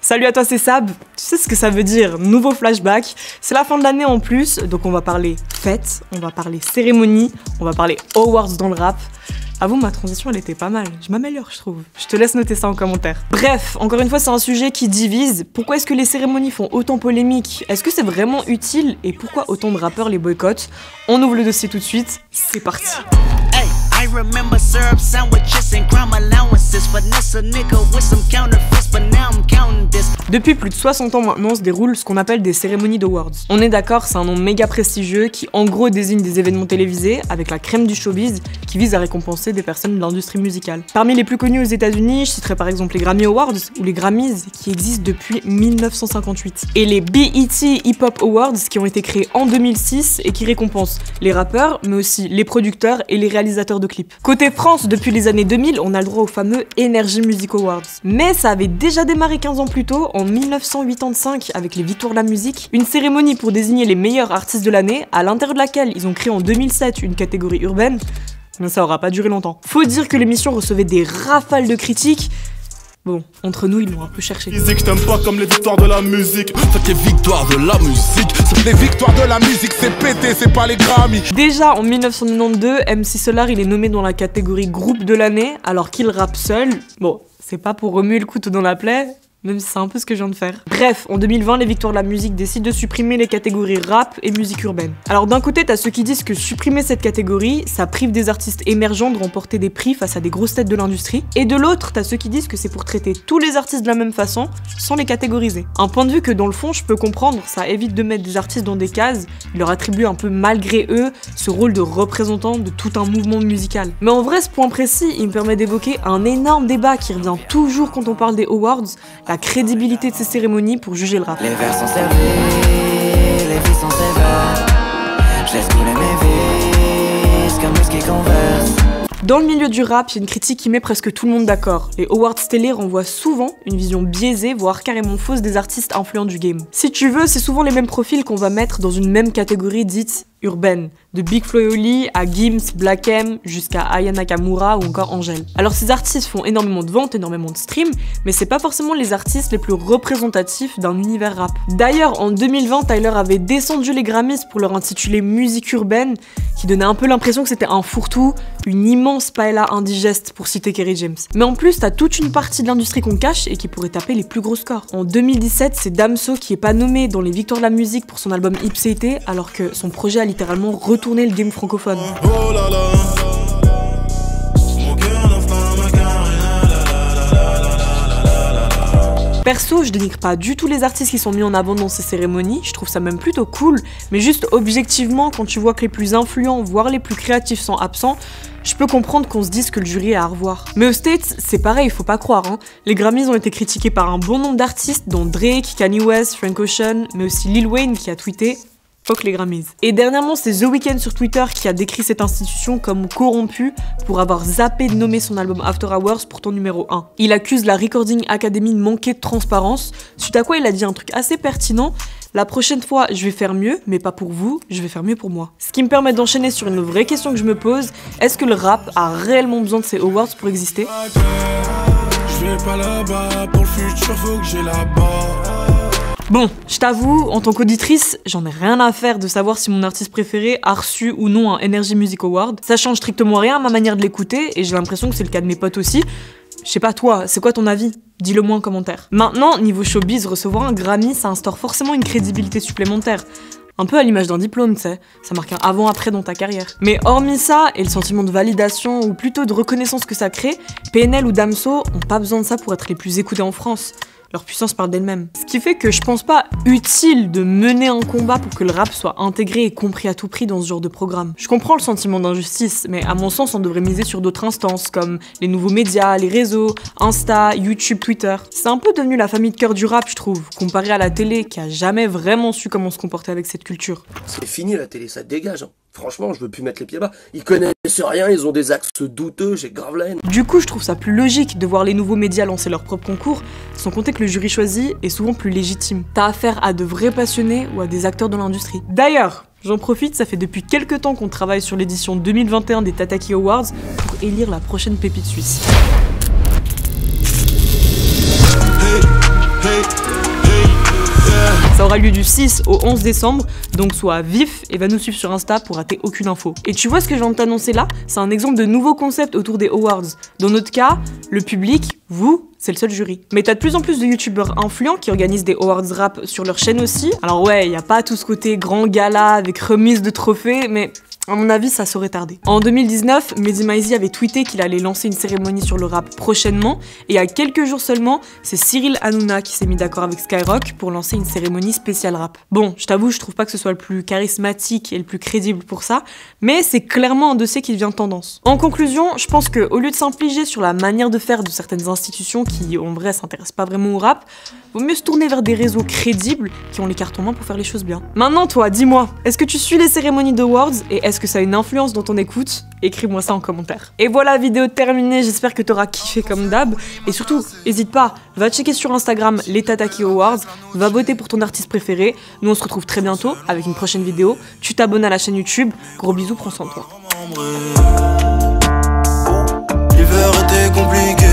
Salut à toi, c'est Sab. Tu sais ce que ça veut dire, nouveau flashback. C'est la fin de l'année en plus, donc on va parler fête, on va parler cérémonie, on va parler awards dans le rap. Avoue, ma transition elle était pas mal, je m'améliore je trouve. Je te laisse noter ça en commentaire. Bref, encore une fois c'est un sujet qui divise. Pourquoi est-ce que les cérémonies font autant polémique? Est-ce que c'est vraiment utile? Et pourquoi autant de rappeurs les boycottent? On ouvre le dossier tout de suite, c'est parti. I remember syrup sandwiches and crime allowances. Finesse a nigga with some counterfeits, but now I'm counting this. Depuis plus de 60 ans maintenant se déroulent ce qu'on appelle des cérémonies d'awards. On est d'accord, c'est un nom méga prestigieux qui en gros désigne des événements télévisés avec la crème du showbiz qui vise à récompenser des personnes de l'industrie musicale. Parmi les plus connus aux États-Unis, je citerai par exemple les Grammy Awards ou les Grammys qui existent depuis 1958 et les BET Hip Hop Awards qui ont été créés en 2006 et qui récompensent les rappeurs mais aussi les producteurs et les réalisateurs de clips. Côté France, depuis les années 2000, on a le droit aux fameux Energy Music Awards. Mais ça avait déjà démarré 15 ans plus tôt, en 1985, avec les Victoires de la musique, une cérémonie pour désigner les meilleurs artistes de l'année, à l'intérieur de laquelle ils ont créé en 2007 une catégorie urbaine. Mais ça aura pas duré longtemps. Faut dire que l'émission recevait des rafales de critiques. Bon, entre nous, ils l'ont un peu cherché. Physique, je t'aime pas comme les victoires de la musique. Faites les victoires de la musique. Les victoires de la musique, c'est pété, c'est pas les Grammy. Déjà en 1992, MC Solar il est nommé dans la catégorie groupe de l'année, alors qu'il rappe seul. Bon, c'est pas pour remuer le couteau dans la plaie, même si c'est un peu ce que je viens de faire. Bref, en 2020, les Victoires de la musique décident de supprimer les catégories rap et musique urbaine. Alors d'un côté, t'as ceux qui disent que supprimer cette catégorie, ça prive des artistes émergents de remporter des prix face à des grosses têtes de l'industrie. Et de l'autre, t'as ceux qui disent que c'est pour traiter tous les artistes de la même façon, sans les catégoriser. Un point de vue que dans le fond, je peux comprendre, ça évite de mettre des artistes dans des cases, il leur attribue un peu malgré eux ce rôle de représentant de tout un mouvement musical. Mais en vrai, ce point précis, il me permet d'évoquer un énorme débat qui revient toujours quand on parle des awards, la crédibilité de ces cérémonies pour juger le rap. Les vers sont servis, les vies sont sévères. Je laisse couler mes vis comme whisky Converse. Dans le milieu du rap, il y a une critique qui met presque tout le monde d'accord. Les awards télé renvoient souvent une vision biaisée, voire carrément fausse des artistes influents du game. Si tu veux, c'est souvent les mêmes profils qu'on va mettre dans une même catégorie dite urbaine, de Big Flo et Oli à Gims, Black M, jusqu'à Aya Nakamura ou encore Angèle. Alors ces artistes font énormément de ventes, énormément de streams, mais c'est pas forcément les artistes les plus représentatifs d'un univers rap. D'ailleurs, en 2020, Tyler avait descendu les Grammys pour leur intituler musique urbaine, qui donnait un peu l'impression que c'était un fourre-tout, une immense paella indigeste pour citer Kerry James. Mais en plus, t'as toute une partie de l'industrie qu'on cache et qui pourrait taper les plus gros scores. En 2017, c'est Damso qui est pas nommé dans les Victoires de la musique pour son album Ipséité, alors que son projet a littéralement retourné le game francophone. Oh là là. Perso, je dénigre pas du tout les artistes qui sont mis en avant dans ces cérémonies, je trouve ça même plutôt cool, mais juste objectivement, quand tu vois que les plus influents, voire les plus créatifs sont absents, je peux comprendre qu'on se dise que le jury est à revoir. Mais aux States, c'est pareil, faut pas croire, hein. Les Grammys ont été critiqués par un bon nombre d'artistes, dont Drake, Kanye West, Frank Ocean, mais aussi Lil Wayne qui a tweeté « Fuck les Grammys ». Et dernièrement, c'est The Weeknd sur Twitter qui a décrit cette institution comme corrompue pour avoir zappé de nommer son album After Hours pourtant numéro 1. Il accuse la Recording Academy de manquer de transparence, suite à quoi il a dit un truc assez pertinent. La prochaine fois, je vais faire mieux, mais pas pour vous, je vais faire mieux pour moi. Ce qui me permet d'enchaîner sur une vraie question que je me pose, est-ce que le rap a réellement besoin de ces awards pour exister? Je vais pas là-bas, pour le futur faut que j'ai là-bas. Bon, je t'avoue, en tant qu'auditrice, j'en ai rien à faire de savoir si mon artiste préféré a reçu ou non un Energy Music Award. Ça change strictement rien à ma manière de l'écouter, et j'ai l'impression que c'est le cas de mes potes aussi. Je sais pas toi, c'est quoi ton avis? Dis-le moi en commentaire. Maintenant, niveau showbiz, recevoir un Grammy, ça instaure forcément une crédibilité supplémentaire. Un peu à l'image d'un diplôme, tu sais, ça marque un avant-après dans ta carrière. Mais hormis ça, et le sentiment de validation, ou plutôt de reconnaissance que ça crée, PNL ou Damso ont pas besoin de ça pour être les plus écoutés en France. Leur puissance parle d'elle-même. Ce qui fait que je pense pas utile de mener un combat pour que le rap soit intégré et compris à tout prix dans ce genre de programme. Je comprends le sentiment d'injustice, mais à mon sens, on devrait miser sur d'autres instances, comme les nouveaux médias, les réseaux, Insta, YouTube, Twitter. C'est un peu devenu la famille de cœur du rap, je trouve, comparé à la télé, qui a jamais vraiment su comment se comporter avec cette culture. C'est fini la télé, ça dégage, hein. Franchement, je veux plus mettre les pieds bas. Ils connaissent rien, ils ont des axes douteux, j'ai grave la haine. Du coup, je trouve ça plus logique de voir les nouveaux médias lancer leur propre concours, sans compter que le jury choisi est souvent plus légitime. T'as affaire à de vrais passionnés ou à des acteurs de l'industrie. D'ailleurs, j'en profite, ça fait depuis quelques temps qu'on travaille sur l'édition 2021 des Tataki Awards pour élire la prochaine pépite suisse. Hey, hey. aura lieu du 6 au 11 décembre, donc sois vif et va nous suivre sur Insta pour rater aucune info. Et tu vois ce que je viens de t'annoncer là? C'est un exemple de nouveau concept autour des awards. Dans notre cas, le public, vous, c'est le seul jury. Mais t'as de plus en plus de youtubeurs influents qui organisent des awards rap sur leur chaîne aussi. Alors ouais, y a pas tout ce côté grand gala avec remise de trophées, mais à mon avis, ça saurait tarder. En 2019, Mehdi Maizi avait tweeté qu'il allait lancer une cérémonie sur le rap prochainement, et il y a quelques jours seulement, c'est Cyril Hanouna qui s'est mis d'accord avec Skyrock pour lancer une cérémonie spéciale rap. Bon, je t'avoue, je trouve pas que ce soit le plus charismatique et le plus crédible pour ça, mais c'est clairement un dossier qui devient tendance. En conclusion, je pense que au lieu de s'infliger sur la manière de faire de certaines institutions qui, en vrai, s'intéressent pas vraiment au rap, vaut mieux se tourner vers des réseaux crédibles qui ont les cartes en main pour faire les choses bien. Maintenant, toi, dis-moi, est-ce que tu suis les cérémonies d'awards et est-ce que ça a une influence dans ton écoute? Écris-moi ça en commentaire. Et voilà, vidéo terminée, j'espère que t'auras kiffé comme d'hab. Et surtout, n'hésite pas, va checker sur Instagram les Tataki Awards, va voter pour ton artiste préféré. Nous on se retrouve très bientôt avec une prochaine vidéo. Tu t'abonnes à la chaîne YouTube. Gros bisous, prends soin de toi. L'hiver était compliqué.